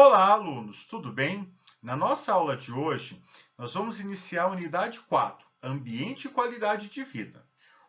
Olá, alunos, tudo bem? Na nossa aula de hoje, nós vamos iniciar a unidade 4, Ambiente e Qualidade de Vida.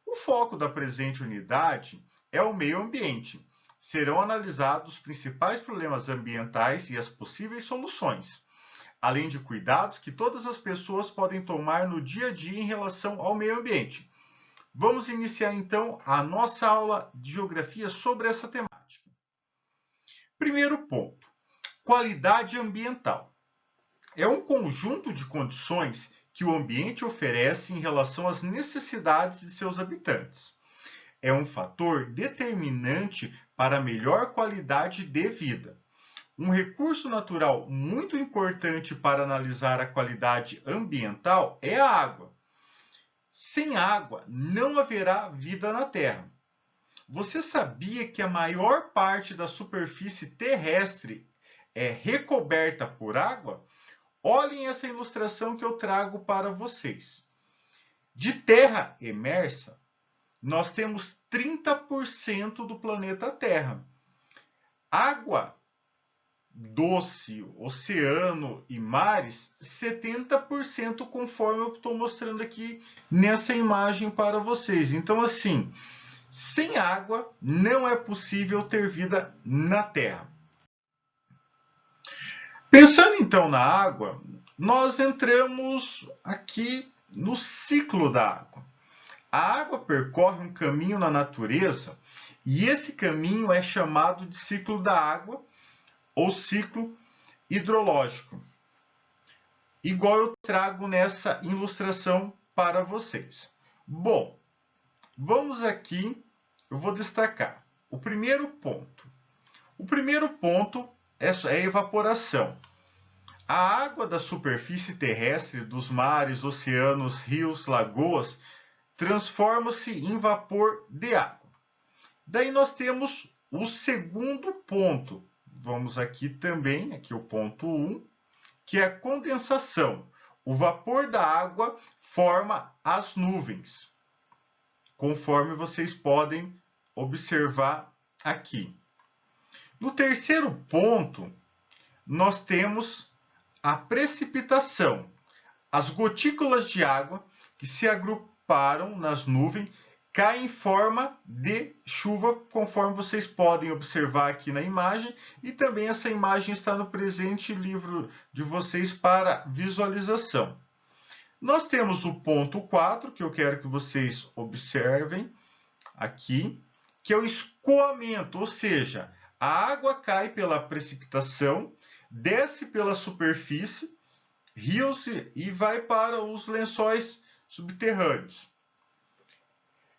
O foco da presente unidade é o meio ambiente. Serão analisados os principais problemas ambientais e as possíveis soluções, além de cuidados que todas as pessoas podem tomar no dia a dia em relação ao meio ambiente. Vamos iniciar então a nossa aula de geografia sobre essa temática. Primeiro ponto. Qualidade ambiental. É um conjunto de condições que o ambiente oferece em relação às necessidades de seus habitantes. É um fator determinante para a melhor qualidade de vida. Um recurso natural muito importante para analisar a qualidade ambiental é a água. Sem água, não haverá vida na Terra. Você sabia que a maior parte da superfície terrestre é recoberta por água? Olhem essa ilustração que eu trago para vocês. De terra emersa, nós temos 30% do planeta Terra. Água doce, oceano e mares, 70%, conforme eu estou mostrando aqui nessa imagem para vocês. Então, assim, sem água não é possível ter vida na Terra. Pensando então na água, nós entramos aqui no ciclo da água. A água percorre um caminho na natureza e esse caminho é chamado de ciclo da água ou ciclo hidrológico, igual eu trago nessa ilustração para vocês. Bom, vamos aqui, eu vou destacar o primeiro ponto. O primeiro ponto é a evaporação. A água da superfície terrestre, dos mares, oceanos, rios, lagoas, transforma-se em vapor de água. Daí nós temos o segundo ponto. Vamos aqui também, aqui o ponto 1, que é a condensação. O vapor da água forma as nuvens, conforme vocês podem observar aqui. No terceiro ponto, nós temos a precipitação. As gotículas de água que se agruparam nas nuvens caem em forma de chuva, conforme vocês podem observar aqui na imagem, e também essa imagem está no presente livro de vocês para visualização. Nós temos o ponto 4, que eu quero que vocês observem aqui, que é o escoamento, ou seja, a água cai pela precipitação, desce pela superfície, rios e vai para os lençóis subterrâneos.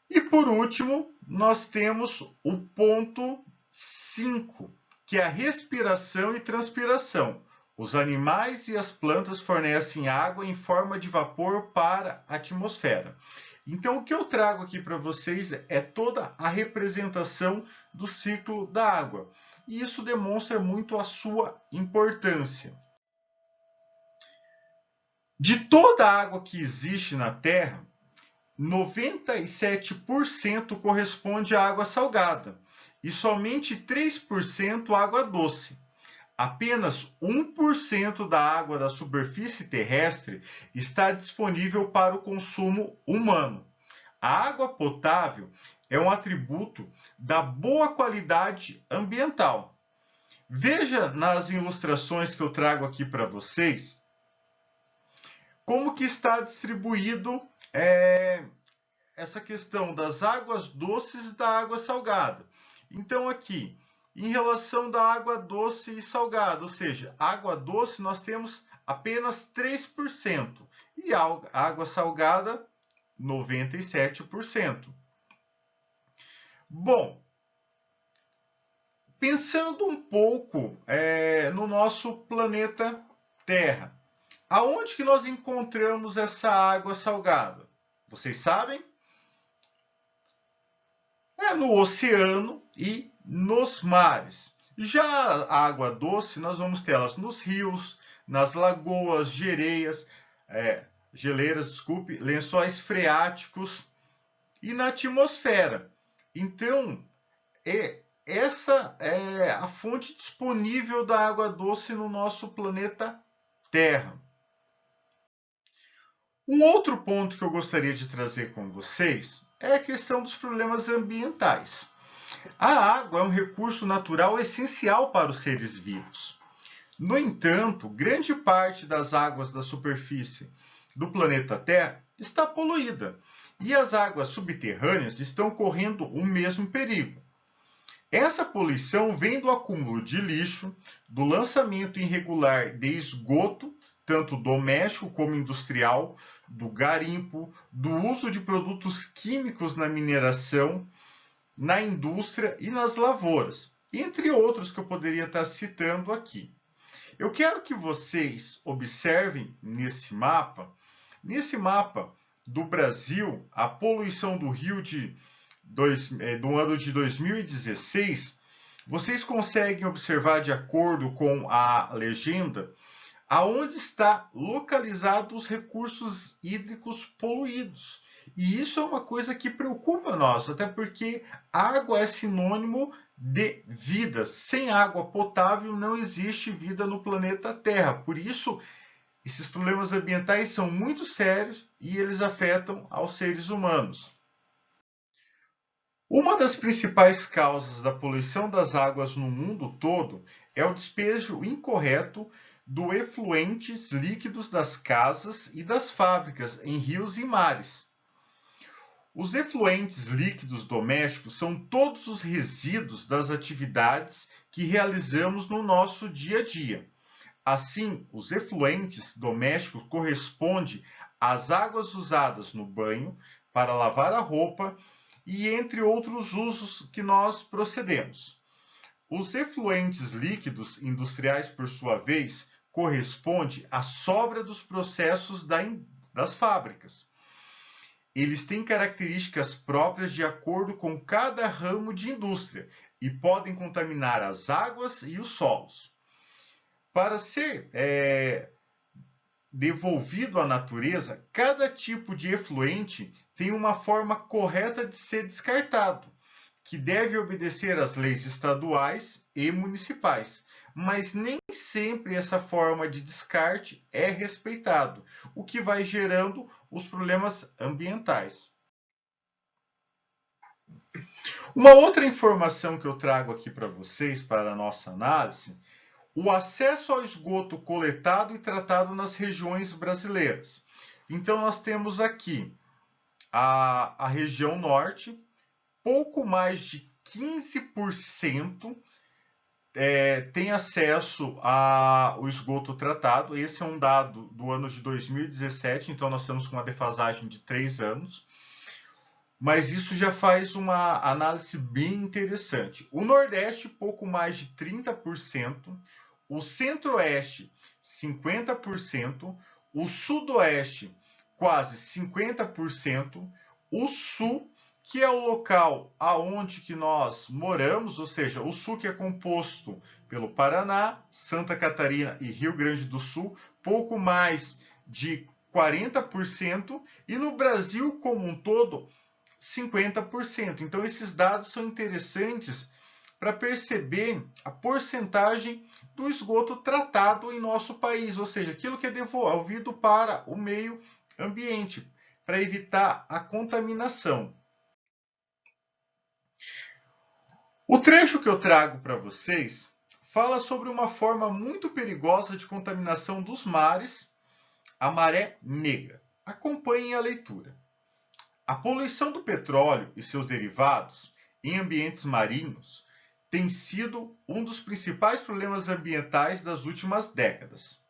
E por último, nós temos o ponto 5, que é a respiração e transpiração. Os animais e as plantas fornecem água em forma de vapor para a atmosfera. Então, o que eu trago aqui para vocês é toda a representação do ciclo da água. E isso demonstra muito a sua importância. De toda a água que existe na Terra, 97% corresponde à água salgada e somente 3% água doce. Apenas 1% da água da superfície terrestre está disponível para o consumo humano. A água potável é um atributo da boa qualidade ambiental. Veja nas ilustrações que eu trago aqui para vocês como que está distribuído essa questão das águas doces e da água salgada. Então aqui, em relação da água doce e salgada, ou seja, água doce nós temos apenas 3% e água salgada 97%. Bom, pensando um pouco no nosso planeta Terra, aonde que nós encontramos essa água salgada? Vocês sabem? É no oceano e nos mares. Já a água doce, nós vamos tê-las nos rios, nas lagoas, geleiras, lençóis freáticos e na atmosfera. Então, essa é a fonte disponível da água doce no nosso planeta Terra. Um outro ponto que eu gostaria de trazer com vocês é a questão dos problemas ambientais. A água é um recurso natural essencial para os seres vivos. No entanto, grande parte das águas da superfície do planeta Terra está poluída e as águas subterrâneas estão correndo o mesmo perigo. Essa poluição vem do acúmulo de lixo, do lançamento irregular de esgoto, tanto doméstico como industrial, do garimpo, do uso de produtos químicos na mineração, na indústria e nas lavouras, entre outros que eu poderia estar citando aqui. Eu quero que vocês observem nesse mapa do Brasil, a poluição do Rio do ano de 2016, vocês conseguem observar, de acordo com a legenda, aonde está localizado os recursos hídricos poluídos. E isso é uma coisa que preocupa nós, até porque água é sinônimo de vida. Sem água potável não existe vida no planeta Terra. Por isso, esses problemas ambientais são muito sérios e eles afetam aos seres humanos. Uma das principais causas da poluição das águas no mundo todo é o despejo incorreto de efluentes líquidos das casas e das fábricas em rios e mares. Os efluentes líquidos domésticos são todos os resíduos das atividades que realizamos no nosso dia a dia. Assim, os efluentes domésticos correspondem às águas usadas no banho, para lavar a roupa e entre outros usos que nós procedemos. Os efluentes líquidos industriais, por sua vez, correspondem à sobra dos processos das fábricas. Eles têm características próprias de acordo com cada ramo de indústria e podem contaminar as águas e os solos. Para ser devolvido à natureza, cada tipo de efluente tem uma forma correta de ser descartado, que deve obedecer às leis estaduais e municipais, mas nem sempre essa forma de descarte é respeitado, o que vai gerando os problemas ambientais. Uma outra informação que eu trago aqui para vocês, para a nossa análise, o acesso ao esgoto coletado e tratado nas regiões brasileiras. Então, nós temos aqui a região norte, pouco mais de 15% tem acesso ao esgoto tratado. Esse é um dado do ano de 2017, então nós temos uma defasagem de 3 anos. Mas isso já faz uma análise bem interessante. O Nordeste, pouco mais de 30%, o Centro-Oeste, 50%, o Sudoeste, quase 50%, o Sul, que é o local aonde que nós moramos, ou seja, o Sul que é composto pelo Paraná, Santa Catarina e Rio Grande do Sul, pouco mais de 40%, e no Brasil como um todo, 50%. Então, esses dados são interessantes para perceber a porcentagem do esgoto tratado em nosso país, ou seja, aquilo que é devolvido para o meio ambiente, para evitar a contaminação. O trecho que eu trago para vocês fala sobre uma forma muito perigosa de contaminação dos mares, a maré negra. Acompanhem a leitura. A poluição do petróleo e seus derivados em ambientes marinhos tem sido um dos principais problemas ambientais das últimas décadas.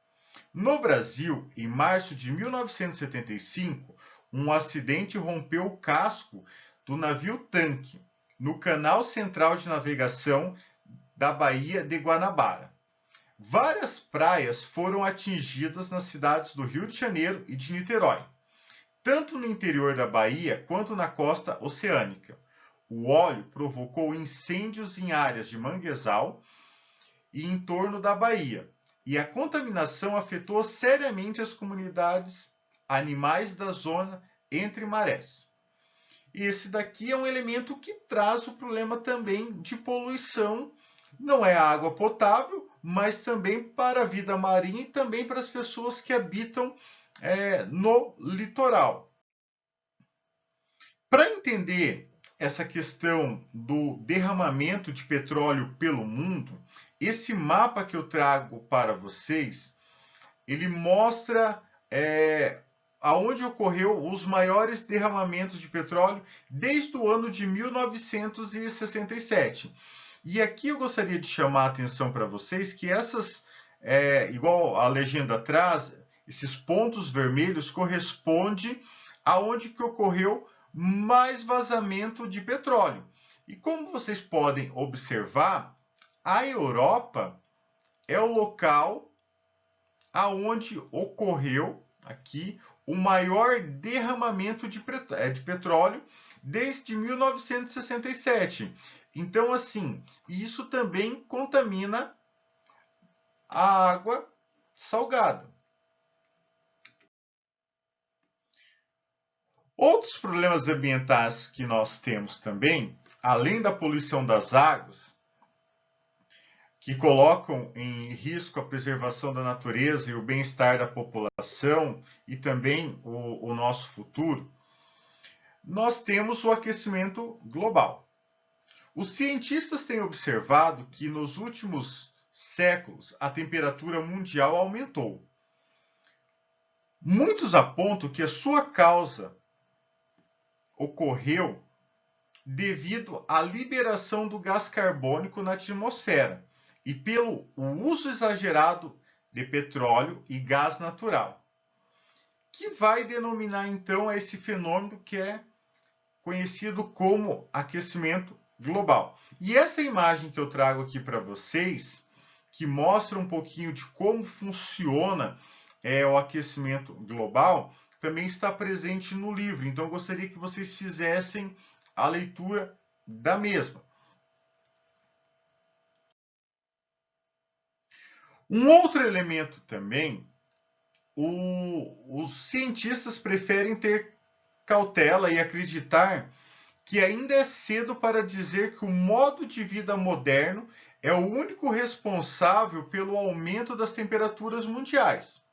No Brasil, em março de 1975, um acidente rompeu o casco do navio-tanque no Canal Central de Navegação da Baía de Guanabara. Várias praias foram atingidas nas cidades do Rio de Janeiro e de Niterói, tanto no interior da Bahia quanto na costa oceânica. O óleo provocou incêndios em áreas de manguezal e em torno da Bahia, e a contaminação afetou seriamente as comunidades animais da zona entre marés. esse daqui é um elemento que traz o problema também de poluição. Não é água potável, mas também para a vida marinha e também para as pessoas que habitam no litoral. Para entender essa questão do derramamento de petróleo pelo mundo, esse mapa que eu trago para vocês, ele mostra aonde ocorreu os maiores derramamentos de petróleo desde o ano de 1967. E aqui eu gostaria de chamar a atenção para vocês que igual a legenda traz, esses pontos vermelhos correspondem aonde que ocorreu mais vazamento de petróleo. E como vocês podem observar, a Europa é o local aonde ocorreu aqui o maior derramamento de petróleo desde 1967. Então, assim, isso também contamina a água salgada. Outros problemas ambientais que nós temos também, além da poluição das águas, que colocam em risco a preservação da natureza e o bem-estar da população e também o nosso futuro, nós temos o aquecimento global. Os cientistas têm observado que nos últimos séculos a temperatura mundial aumentou. Muitos apontam que a sua causa ocorreu devido à liberação do gás carbônico na atmosfera e pelo uso exagerado de petróleo e gás natural, que vai denominar então esse fenômeno que é conhecido como aquecimento global. E essa imagem que eu trago aqui para vocês, que mostra um pouquinho de como funciona o aquecimento global, também está presente no livro. Então, eu gostaria que vocês fizessem a leitura da mesma. Um outro elemento também, os cientistas preferem ter cautela e acreditar que ainda é cedo para dizer que o modo de vida moderno é o único responsável pelo aumento das temperaturas mundiais.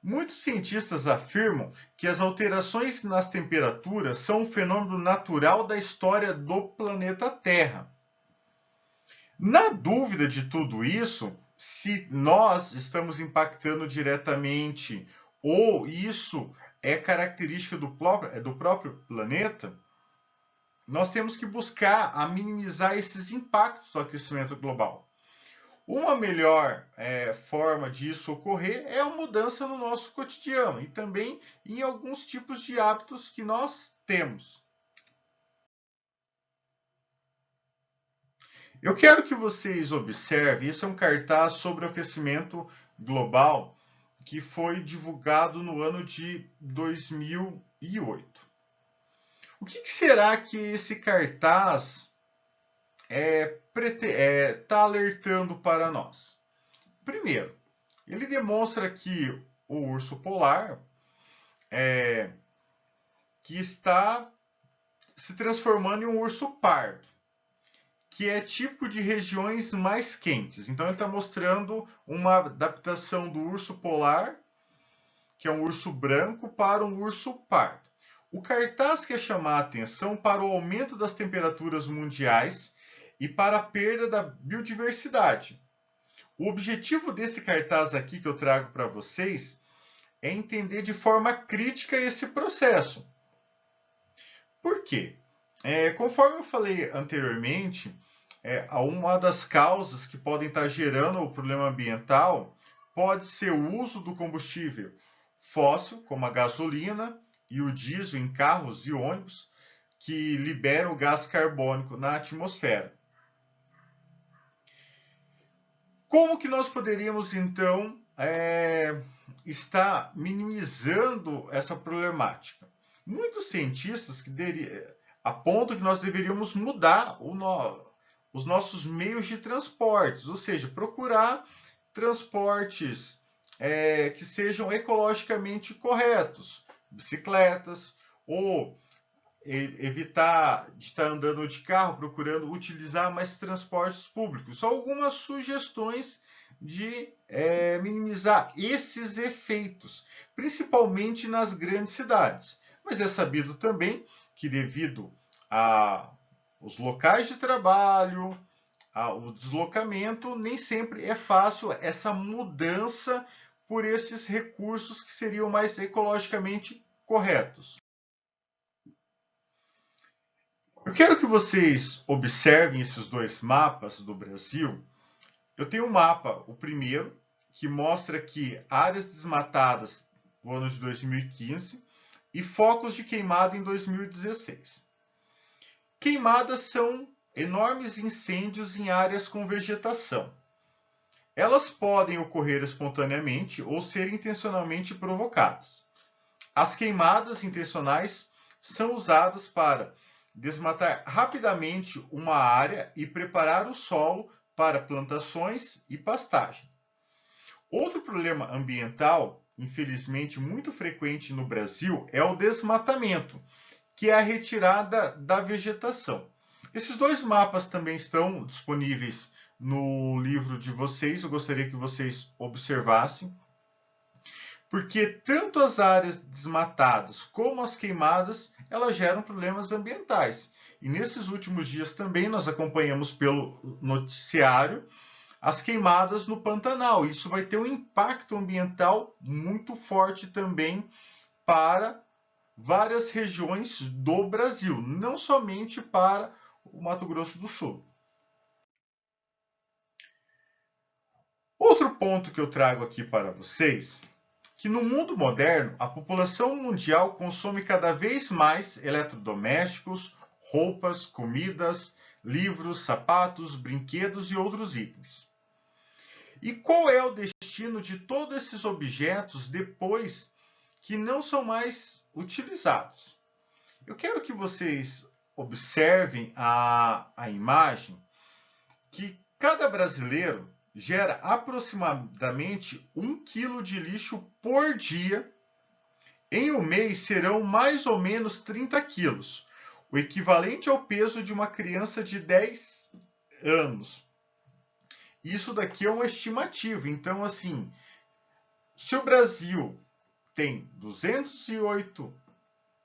Muitos cientistas afirmam que as alterações nas temperaturas são um fenômeno natural da história do planeta Terra. Na dúvida de tudo isso, se nós estamos impactando diretamente ou isso é característica do próprio planeta, nós temos que buscar a minimizar esses impactos do aquecimento global. Uma melhor forma disso ocorrer é a mudança no nosso cotidiano e também em alguns tipos de hábitos que nós temos. Eu quero que vocês observem, esse é um cartaz sobre o aquecimento global que foi divulgado no ano de 2008. O que será que esse cartaz está alertando para nós? Primeiro, ele demonstra que o urso polar que está se transformando em um urso pardo, que é típico de regiões mais quentes. Então, ele está mostrando uma adaptação do urso polar, que é um urso branco, para um urso pardo. O cartaz quer chamar a atenção para o aumento das temperaturas mundiais e para a perda da biodiversidade. O objetivo desse cartaz aqui que eu trago para vocês é entender de forma crítica esse processo. Por quê? Conforme eu falei anteriormente, uma das causas que podem estar gerando o problema ambiental pode ser o uso do combustível fóssil, como a gasolina e o diesel em carros e ônibus, que liberam o gás carbônico na atmosfera. Como que nós poderíamos, então, estar minimizando essa problemática? Muitos cientistas apontam que nós deveríamos mudar os nossos meios de transportes, ou seja, procurar transportes que sejam ecologicamente corretos, bicicletas, ou evitar de estar andando de carro, procurando utilizar mais transportes públicos. Só algumas sugestões de minimizar esses efeitos, principalmente nas grandes cidades. Mas é sabido também que, devido aos locais de trabalho, ao deslocamento, nem sempre é fácil essa mudança por esses recursos que seriam mais ecologicamente corretos. Eu quero que vocês observem esses dois mapas do Brasil. Eu tenho um mapa, o primeiro, que mostra aqui áreas desmatadas no ano de 2015 e focos de queimada em 2016. Queimadas são enormes incêndios em áreas com vegetação. Elas podem ocorrer espontaneamente ou ser intencionalmente provocadas. As queimadas intencionais são usadas para desmatar rapidamente uma área e preparar o solo para plantações e pastagem. Outro problema ambiental, infelizmente muito frequente no Brasil, é o desmatamento, que é a retirada da vegetação. Esses dois mapas também estão disponíveis no livro de vocês, eu gostaria que vocês observassem, porque tanto as áreas desmatadas como as queimadas, elas geram problemas ambientais. E nesses últimos dias também nós acompanhamos pelo noticiário as queimadas no Pantanal. Isso vai ter um impacto ambiental muito forte também para várias regiões do Brasil, não somente para o Mato Grosso do Sul. Outro ponto que eu trago aqui para vocês, que no mundo moderno, a população mundial consome cada vez mais eletrodomésticos, roupas, comidas, livros, sapatos, brinquedos e outros itens. E qual é o destino de todos esses objetos depois que não são mais utilizados? Eu quero que vocês observem a imagem que cada brasileiro gera aproximadamente 1 quilo de lixo por dia. Em um mês serão mais ou menos 30 quilos, o equivalente ao peso de uma criança de 10 anos. Isso daqui é uma estimativa. Então, assim, se o Brasil tem 208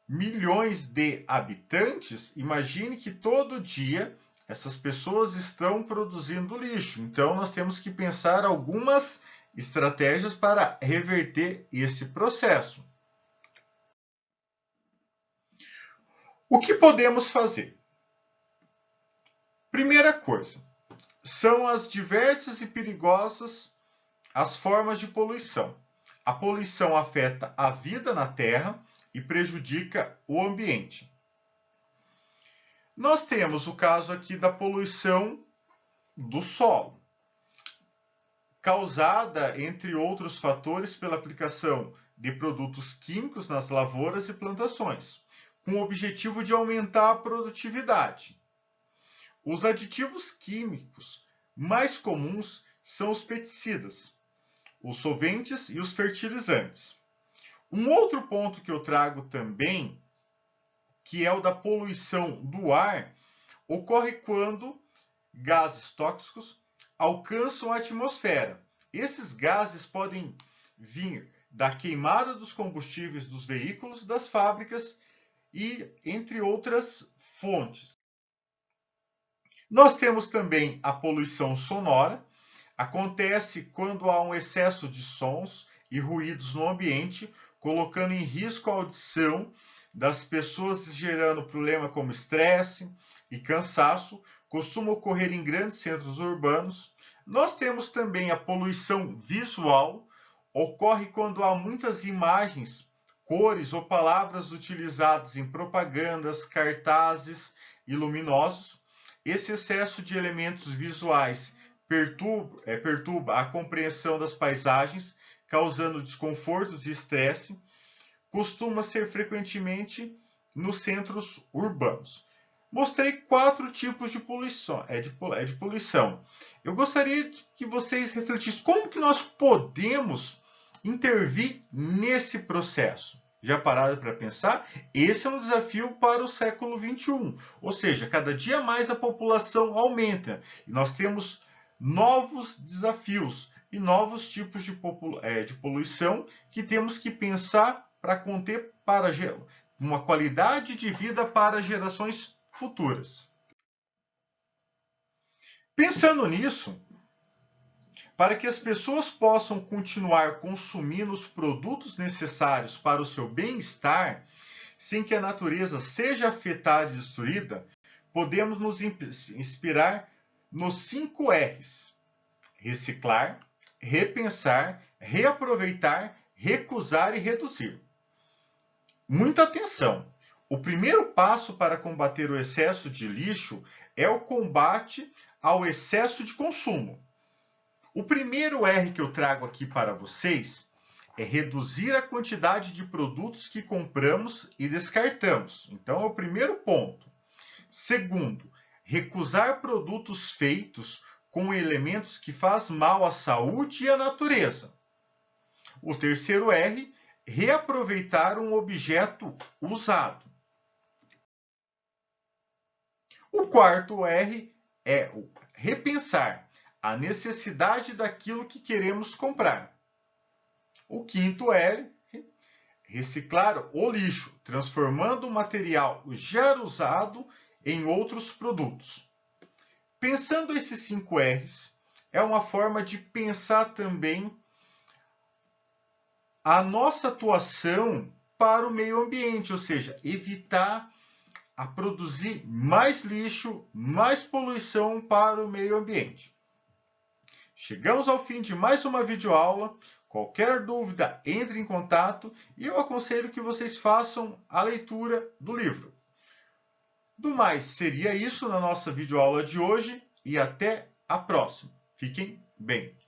milhões de habitantes, imagine que todo dia essas pessoas estão produzindo lixo. Então, nós temos que pensar algumas estratégias para reverter esse processo. O que podemos fazer? Primeira coisa, são as diversas e perigosas as formas de poluição. A poluição afeta a vida na Terra e prejudica o ambiente. Nós temos o caso aqui da poluição do solo, causada, entre outros fatores, pela aplicação de produtos químicos nas lavouras e plantações, com o objetivo de aumentar a produtividade. Os aditivos químicos mais comuns são os pesticidas, os solventes e os fertilizantes. Um outro ponto que eu trago também, que é o da poluição do ar, ocorre quando gases tóxicos alcançam a atmosfera. Esses gases podem vir da queimada dos combustíveis dos veículos, das fábricas e entre outras fontes. Nós temos também a poluição sonora. Acontece quando há um excesso de sons e ruídos no ambiente, colocando em risco a audição das pessoas, gerando problema como estresse e cansaço, costuma ocorrer em grandes centros urbanos. Nós temos também a poluição visual, ocorre quando há muitas imagens, cores ou palavras utilizadas em propagandas, cartazes e luminosos. Esse excesso de elementos visuais perturba a compreensão das paisagens, causando desconfortos e estresse. Costuma ser frequentemente nos centros urbanos. Mostrei 4 tipos de poluição. Eu gostaria que vocês refletissem como que nós podemos intervir nesse processo. Já pararam para pensar? Esse é um desafio para o século XXI. Ou seja, cada dia mais a população aumenta e nós temos novos desafios e novos tipos de poluição que temos que pensar para conter para uma qualidade de vida para gerações futuras. Pensando nisso, para que as pessoas possam continuar consumindo os produtos necessários para o seu bem-estar, sem que a natureza seja afetada e destruída, podemos nos inspirar nos 5 R's: reciclar, repensar, reaproveitar, recusar e reduzir. Muita atenção! O primeiro passo para combater o excesso de lixo é o combate ao excesso de consumo. O primeiro R que eu trago aqui para vocês é reduzir a quantidade de produtos que compramos e descartamos. Então, é o primeiro ponto. Segundo, recusar produtos feitos com elementos que fazem mal à saúde e à natureza. O terceiro R, reaproveitar um objeto usado. O quarto R é o repensar a necessidade daquilo que queremos comprar. O quinto é reciclar o lixo, transformando o material já usado em outros produtos. Pensando esses 5 R's, é uma forma de pensar também a nossa atuação para o meio ambiente, ou seja, evitar a produzir mais lixo, mais poluição para o meio ambiente. Chegamos ao fim de mais uma videoaula. Qualquer dúvida, entre em contato e eu aconselho que vocês façam a leitura do livro. Do mais, seria isso na nossa videoaula de hoje e até a próxima. Fiquem bem!